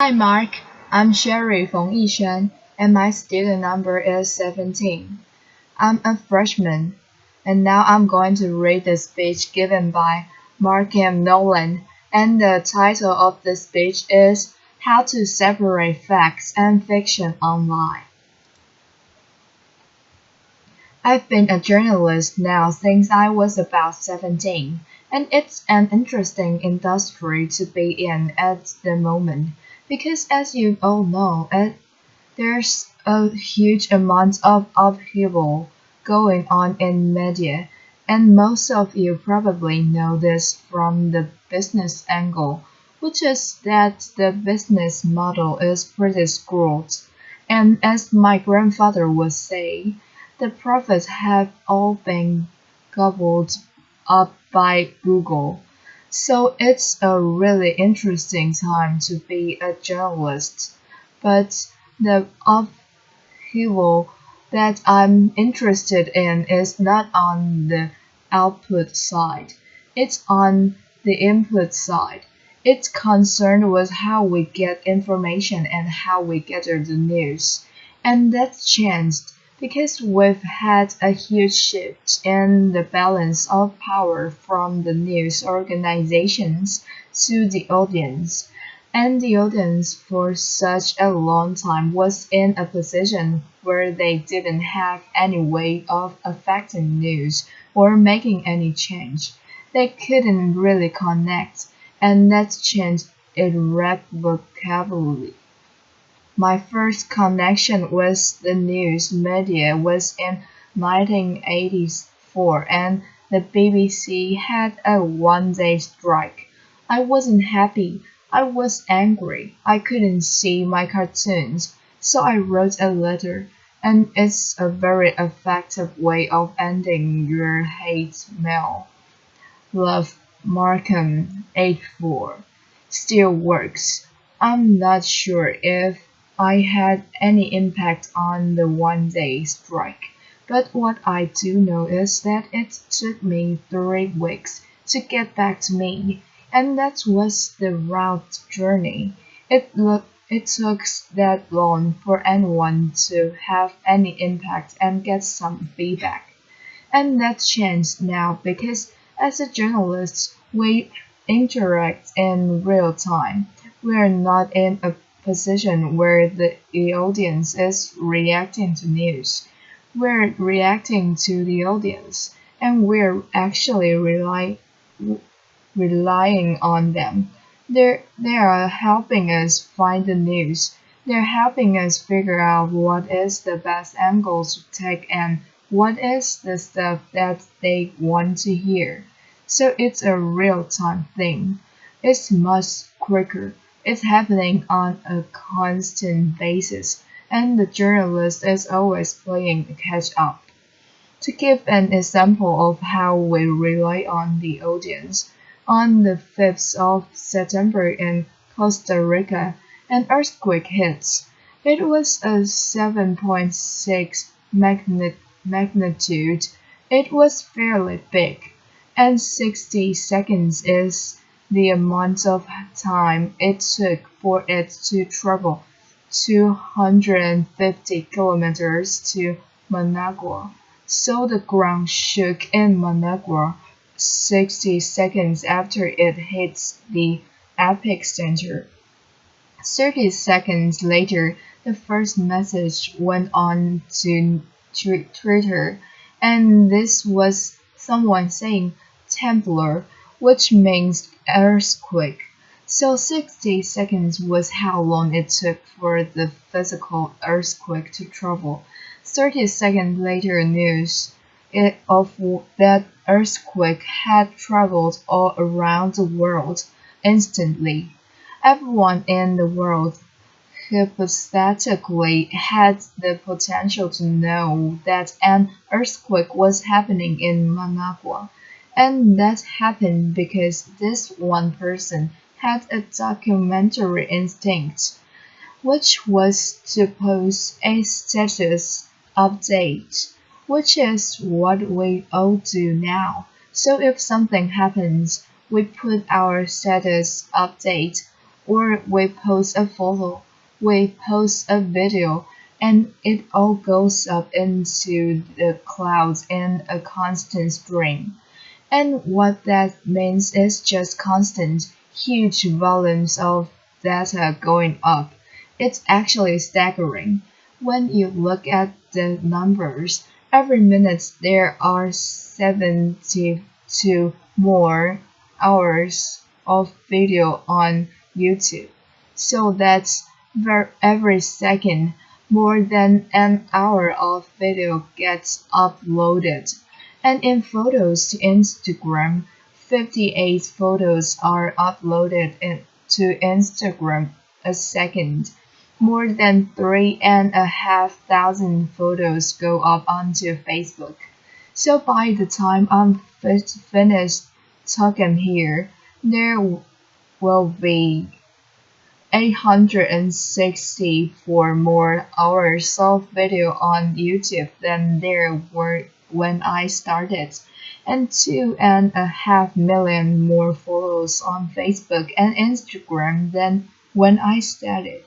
Hi Mark, I'm Sherry from Yishan and my student number is 17. I'm a freshman and now I'm going to read the speech given by Markham Nolan and the title of the speech is How to Separate Facts and Fiction Online. I've been a journalist now since I was about 17, and it's an interesting industry to be in at the moment because, as you all know, there's a huge amount of upheaval going on in media, and most of you probably know this from the business angle, which is that the business model is pretty screwed. And as my grandfather would say, the profits have all been gobbled up by Google. So it's a really interesting time to be a journalist. But the upheaval that I'm interested in is not on the output side, it's on the input side. It's concerned with how we get information and how we gather the news. And that's changed because we've had a huge shift in the balance of power from the news organizations to the audience. And the audience for such a long time was in a position where they didn't have any way of affecting news or making any change. They couldn't really connect, and that changed irrevocably. My first connection with the news media was in 1984 and the BBC had a one-day strike. I wasn't happy. I was angry. I couldn't see my cartoons. So I wrote a letter, and it's a very effective way of ending your hate mail. Love Markham 84 still works. I'm not sure if I had any impact on the one-day strike, but what I do know is that it took me 3 weeks to get back to me, and that was the route journey. It took that long for anyone to have any impact and get some feedback. And that's changed now because as a journalist, we interact in real time. We are not in a position where the audience is reacting to news. We're reacting to the audience, and we're actually relying on them. They are helping us find the news. They're helping us figure out what is the best angle to take and what is the stuff that they want to hear. So it's a real time thing. It's much quicker. It's happening on a constant basis, and the journalist is always playing catch up. To give an example of how we rely on the audience, on the 5th of September in Costa Rica, an earthquake hit. It was a 7.6 magnitude. It was fairly big, and 60 seconds is the amount of time it took for it to travel 250 kilometers to Managua. So the ground shook in Managua 60 seconds after it hit the epicenter. 30 seconds later, the first message went on to Twitter, and this was someone saying Templar, which means earthquake. So 60 seconds was how long it took for the physical earthquake to travel. 30 seconds later news of that earthquake had traveled all around the world instantly. Everyone in the world hypothetically had the potential to know that an earthquake was happening in Managua, and that happened because this one person had a documentary instinct, which was to post a status update, which is what we all do now. So if something happens, we put our status update or we post a photo, we post a video, and it all goes up into the clouds in a constant stream. And what that means is just constant, huge volumes of data going up. It's actually staggering. When you look at the numbers, every minute there are 72 more hours of video on YouTube. So that's every second more than an hour of video gets uploaded. And in photos to Instagram, 58 photos are uploaded to Instagram a second. More than 3,500 photos go up onto Facebook. So by the time I'm finished talking here, there will be 864 more hours of video on YouTube than there were when I started, and 2.5 million more followers on Facebook and Instagram than when I started.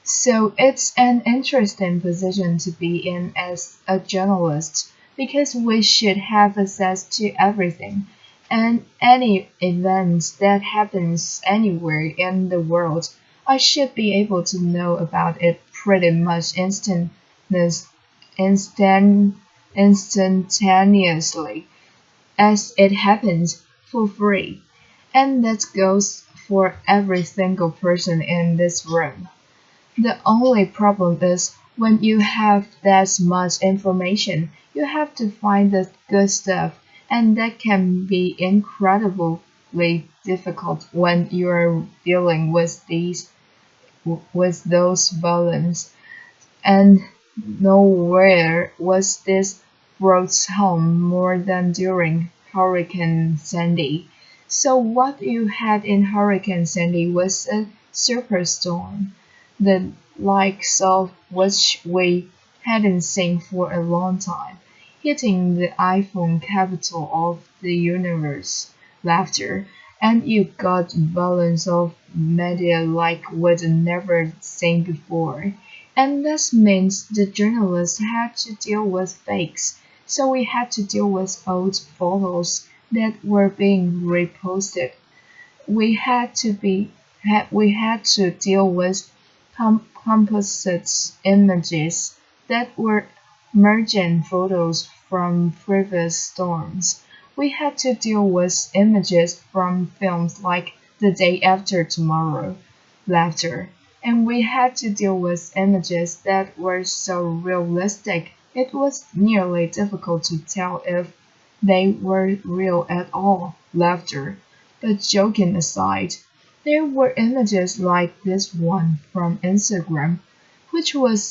So it's an interesting position to be in as a journalist because we should have access to everything and any event that happens anywhere in the world. I should be able to know about it pretty much instant, instantaneously as it happens for free. And that goes for every single person in this room. The only problem is when you have that much information, you have to find the good stuff, and that can be incredibly difficult when you are dealing with those volumes. And nowhere was this brought home more than during Hurricane Sandy. So what you had in Hurricane Sandy was a superstorm, the likes of which we hadn't seen for a long time, hitting the iPhone capital of the universe, laughter, and you got volumes of media like we'd never seen before. And this means the journalists had to deal with fakes, so we had to deal with old photos that were being reposted. We had to be we had to deal with composite images that were merging photos from previous storms. We had to deal with images from films like The Day After Tomorrow, Laughter, and we had to deal with images that were so realistic it was nearly difficult to tell if they were real at all, Laughter. But joking aside, there were images like this one from Instagram, which was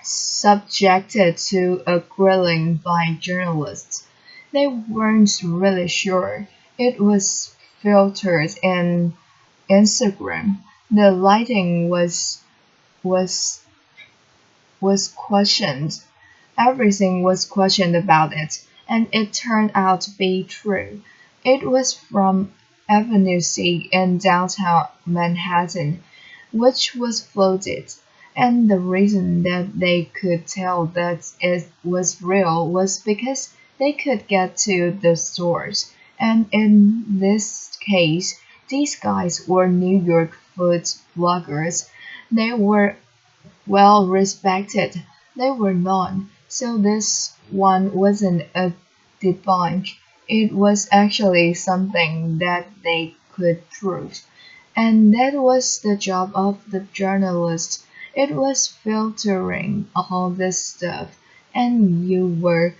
subjected to a grilling by journalists. They weren't really sure it was filtered in Instagram. The lighting was was questioned. Everything was questioned about it, and it turned out to be true. It was from Avenue C in downtown Manhattan, which was flooded, and the reason that they could tell that it was real was because they could get to the stores. And in this case, these guys were New York food bloggers. They were well respected. They were known, so this one wasn't a debunk. It was actually something that they could prove. And that was the job of the journalist. It was filtering all this stuff, and you were,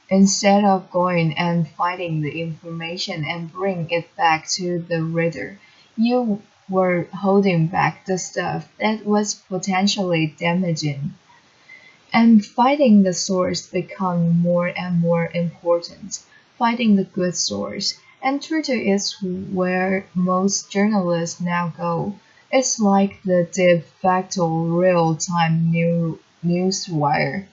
instead of going and finding the information and bring it back to the reader, you were holding back the stuff that was potentially damaging. And finding the source become more and more important. Finding the good source. And Twitter is where most journalists now go. It's like the de facto real-time newswire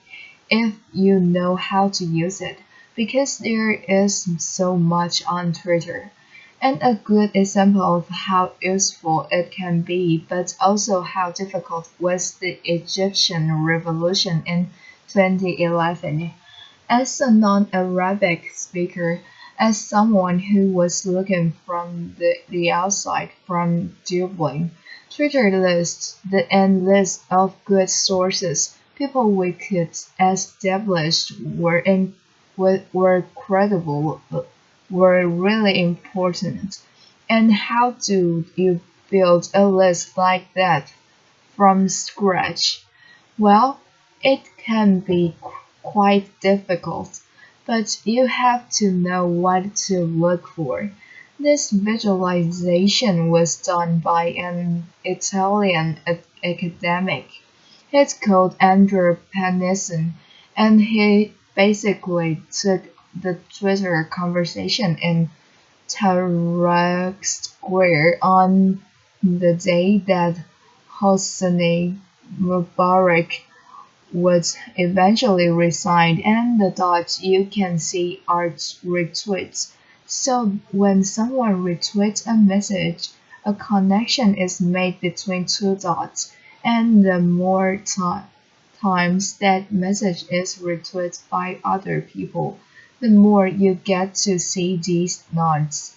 if you know how to use it, because there is so much on Twitter. and a good example of how useful it can be, but also how difficult was the Egyptian revolution in 2011. As a non-Arabic speaker, as someone who was looking from the outside from Dublin, Twitter lists and list of good sources, people we could establish were credible, were really important. And how do you build a list like that from scratch? Well, it can be quite difficult, but you have to know what to look for. This visualization was done by an Italian academic. He's called Andrew Pennison, and he basically took the Twitter conversation in Tahrir Square on the day that Hosni Mubarak would eventually resign, and the dots you can see are retweets. So when someone retweets a message, a connection is made between two dots, and the more times that message is retweeted by other people, the more you get to see these dots,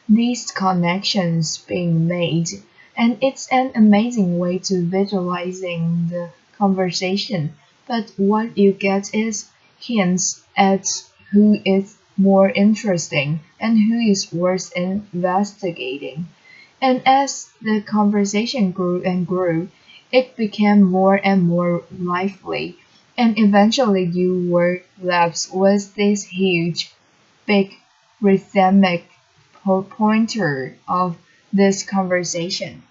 these connections being made, and it's an amazing way to visualizing the conversation. But what you get is hints at who is more interesting and who is worth investigating. And as the conversation grew and grew, it became more and more lively, and eventually you were left with this huge, big, rhythmic pointer of this conversation.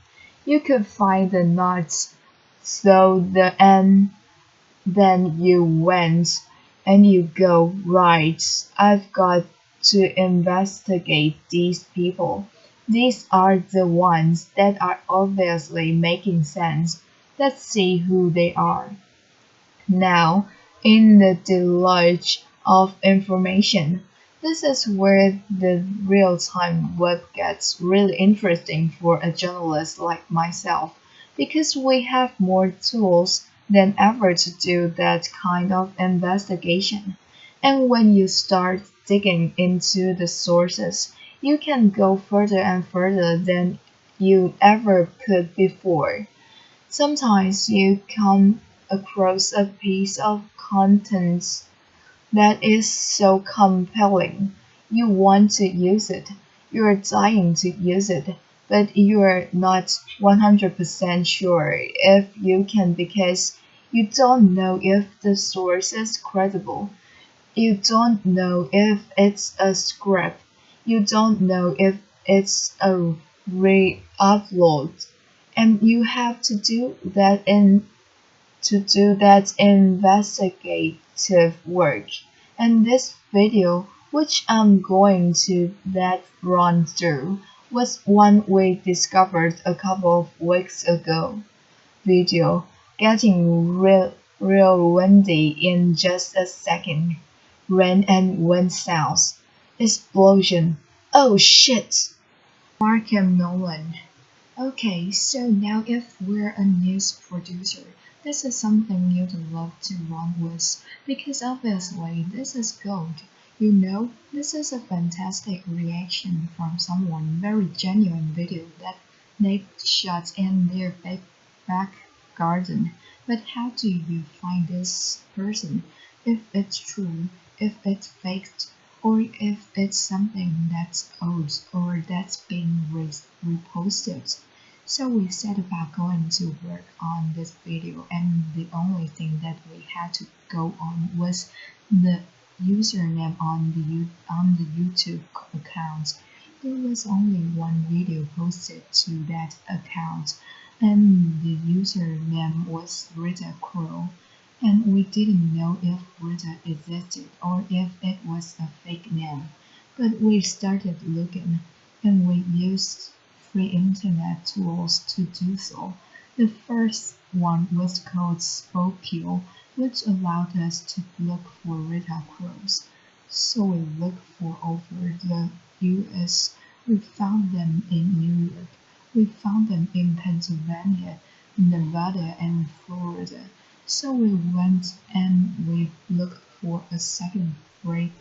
You could find the knots, so the end, then you went and you go, right, I've got to investigate these people. These are the ones that are obviously making sense. Let's see who they are. Now, in the deluge of information, this is where the real-time web gets really interesting for a journalist like myself, because we have more tools than ever to do that kind of investigation. And when you start digging into the sources, you can go further and further than you ever could before. Sometimes you come across a piece of content that is so compelling. You want to use it. You're dying to use it, but you're not 100% sure if you can because you don't know if the source is credible. You don't know if it's a script. You don't know if it's a re-upload. And you have to do that investigative work. And this video, which I'm going to let run through, was one we discovered a couple of weeks ago. Video getting real windy in just a second. Rain and wind sounds. Explosion. Oh shit! Markham Nolan. Okay, so now if we're a news producer, this is something you'd love to run with, because obviously this is gold. You know, this is a fantastic reaction from someone, very genuine video that they shot in their back garden. But how do you find this person? If it's true, if it's faked, or if it's something that's old or that's being reposted. So we set about going to work on this video, and the only thing that we had to go on was the username on the YouTube account. There was only one video posted to that account, and the username was Rita Crow. And we didn't know if Rita existed or if it was a fake name. But we started looking, and we used free internet tools to do so. The first one was called Spokio, which allowed us to look for Rita Crows. So we looked for over the US We found them in New York. We found them in Pennsylvania, Nevada, and Florida. So we went and we looked for a second free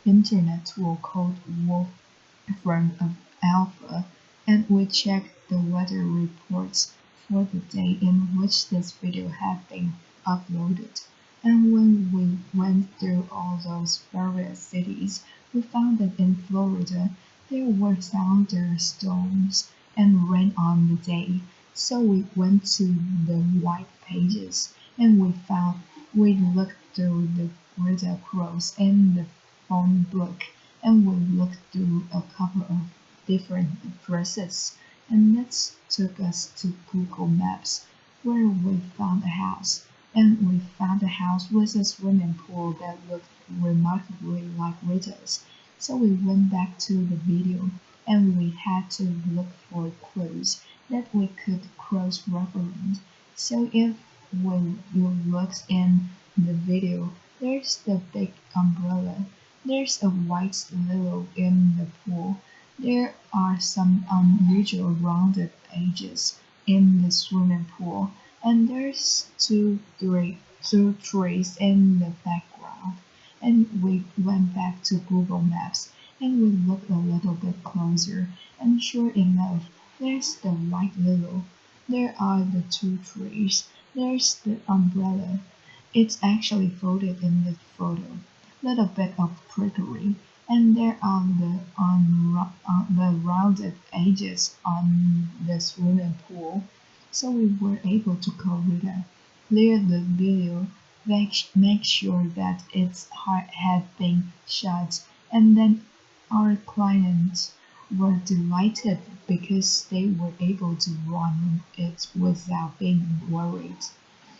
internet tool called Wolfram of Alpha, and we checked the weather reports for the day in which this video had been uploaded. And when we went through all those various cities, we found that in Florida there were thunderstorms and rain on the day. So we went to the white pages and we looked through the grid across in the phone book and we looked through a couple of different addresses, and that took us to Google Maps, where we found a house. And we found a house with a swimming pool that looked remarkably like Rita's. So we went back to the video and we had to look for clues that we could cross-reference. So if when you look in the video, there's the big umbrella, there's a white willow in the pool, there are some unusual rounded edges in the swimming pool, and there's two trees in the background. And we went back to Google Maps and we looked a little bit closer, and sure enough, there's the white willow. There are the two trees. There's the umbrella. It's actually folded in the photo. Little bit of trickery, and there are the rounded edges on the swimming pool. So we were able to clear the video, make sure that its heart had been shut, and then our clients were delighted because they were able to run it without being worried.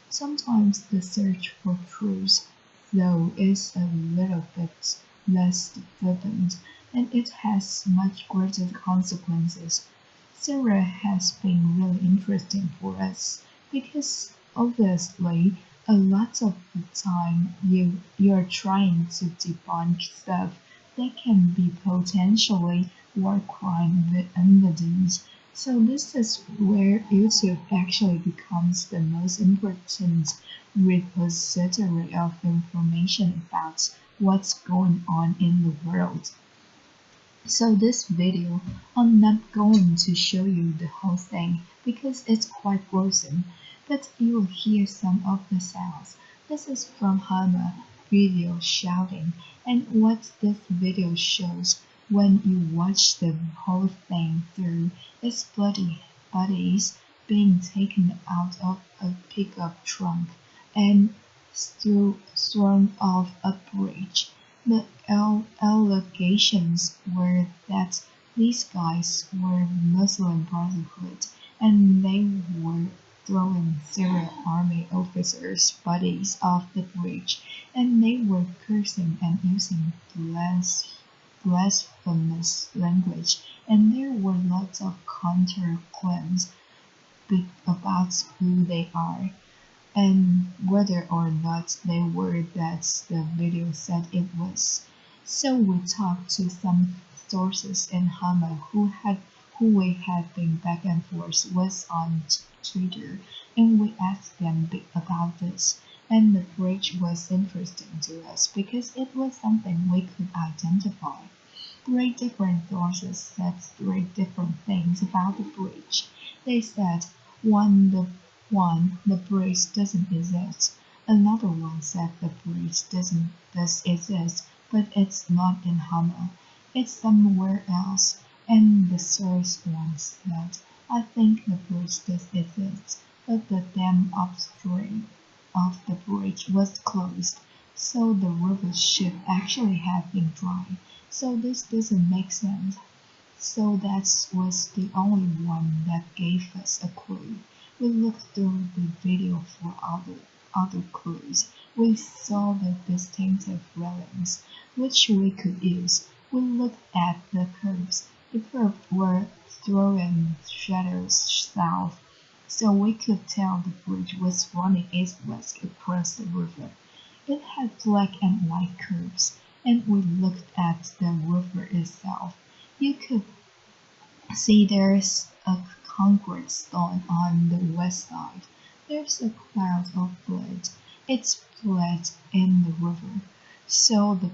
Sometimes the search for truth, though, is a little bit less flippant, and it has much greater consequences. Sarah has been really interesting for us because obviously a lot of the time you're trying to debunk stuff that can be potentially war crime evidence. So this is where YouTube actually becomes the most important repository of information about what's going on in the world. So this video, I'm not going to show you the whole thing because it's quite gruesome, but you'll hear some of the sounds. This is from Hannah video shouting, and what this video shows when you watch the whole thing through is bloody bodies being taken out of a pickup trunk and thrown off a bridge. The allegations were that these guys were Muslim Brotherhood and they were throwing Syrian army officers' bodies off the bridge, and they were cursing and using blasphemous language, and there were lots of counter-claims about who they are and whether or not they were that the video said it was. So we talked to some sources in Hama who we had been back and forth with on Twitter, and we asked them about this. And the bridge was interesting to us because it was something we could identify. Three different sources said three different things about the bridge. They said the bridge doesn't exist. Another one said the bridge does exist, but it's not in Hama. It's somewhere else. And the third one said, I think the bridge does exist, but the dam upstream of the bridge was closed, so the river should actually have been dry. So this doesn't make sense. So that was the only one that gave us a clue. We looked through the video for other clues. We saw the distinctive railings, which we could use. We looked at the curves. The curves were throwing shadows south, so we could tell the bridge was running east-west across the river. It had black and white curves, and we looked at the river itself. You could See, there's a concrete stone on the west side. There's a cloud of blood. It's blood in the river. So the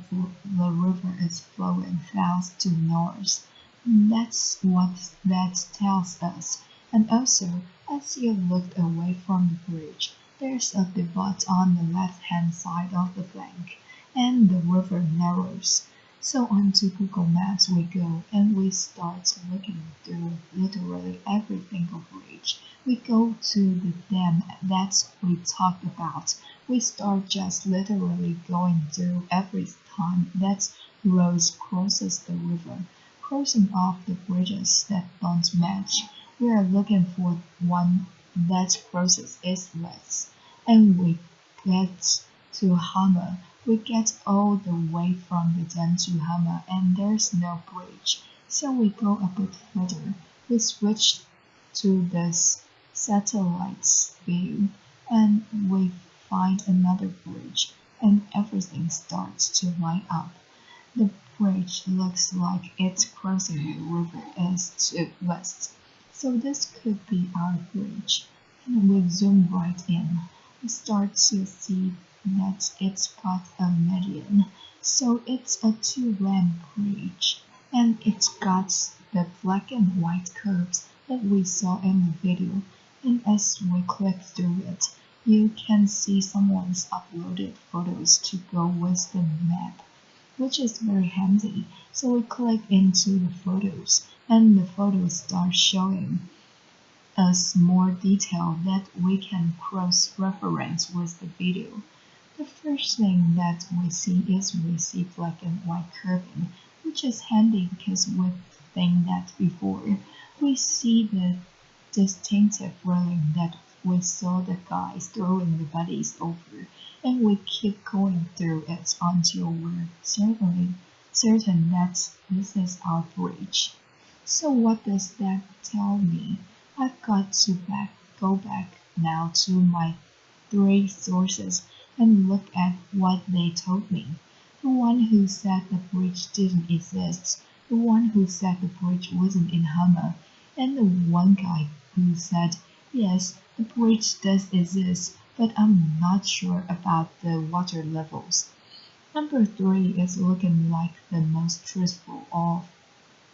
river is flowing south to north. That's what that tells us. And also, as you look away from the bridge, there's a pivot on the left-hand side of the flank, and the river narrows. So onto Google Maps we go and we start looking through literally every single bridge. We go to the dam that we talked about. We start just literally going through every time that road crosses the river, crossing off the bridges that don't match. We are looking for one that crosses east-west, and we get to Hammer. We get all the way from the dam to Hammer and there's no bridge. So we go a bit further. We switch to this satellite's view and we find another bridge and everything starts to line up. The bridge looks like it's crossing the river east to west. So this could be our bridge. And we zoom right in. We start to see that it's got a median. So it's a two-lane bridge. And it's got the black and white curves that we saw in the video. And as we click through it, you can see someone's uploaded photos to go with the map, which is very handy. So we click into the photos and the photos start showing us more detail that we can cross-reference with the video. The first thing that we see is we see black and white curving, which is handy because we've seen that before. We see the distinctive railing that we saw the guys throwing the bodies over, and we keep going through it until we're certain that this is our bridge. So what does that tell me? I've got to go back now to my three sources and look at what they told me. The one who said the bridge didn't exist, the one who said the bridge wasn't in Hammer, and the one guy who said, yes, the bridge does exist, but I'm not sure about the water levels. Number three is looking like the most truthful of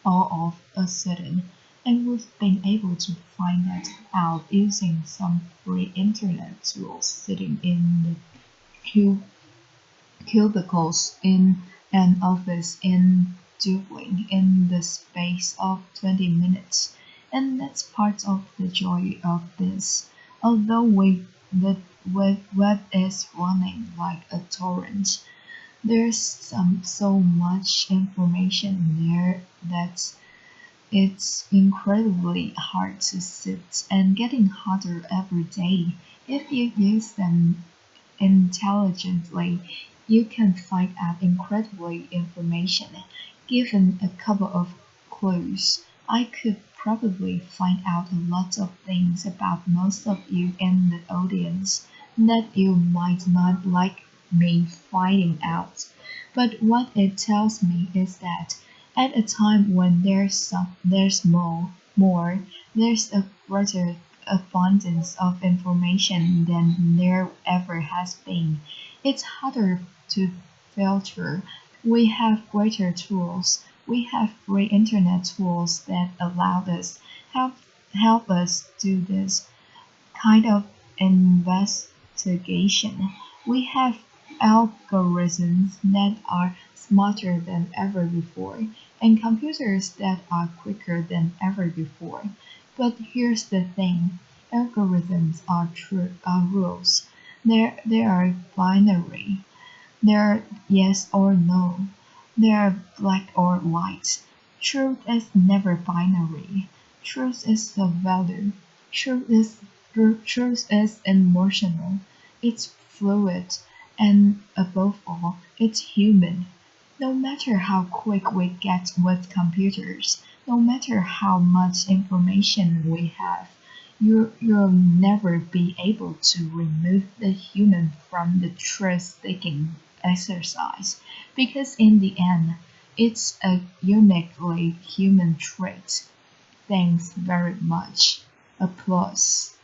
all of a sudden, and we've been able to find that out using some free internet tools sitting in the cubicles in an office in Dublin in the space of 20 minutes. And that's part of the joy of this. Although the web is running like a torrent, there's so much information there that it's incredibly hard to sit and getting harder every day. If you use them intelligently, you can find out incredibly information. Given a couple of clues, I could probably find out a lot of things about most of you in the audience that you might not like me finding out. But what it tells me is that at a time when there's more, there's a greater abundance of information than there ever has been. It's harder to filter. We have greater tools. We have free internet tools that allow us help us do this kind of investigation. We have algorithms that are smarter than ever before, and computers that are quicker than ever before. But here's the thing, algorithms are rules. They are binary. They're yes or no. They're black or white. Truth is never binary. Truth is the value. Truth is truth is emotional. It's fluid, and above all, it's human. No matter how quick we get with computers, no matter how much information we have, you'll never be able to remove the human from the truth-seeking exercise, because in the end, it's a uniquely human trait. Thanks very much. Applause.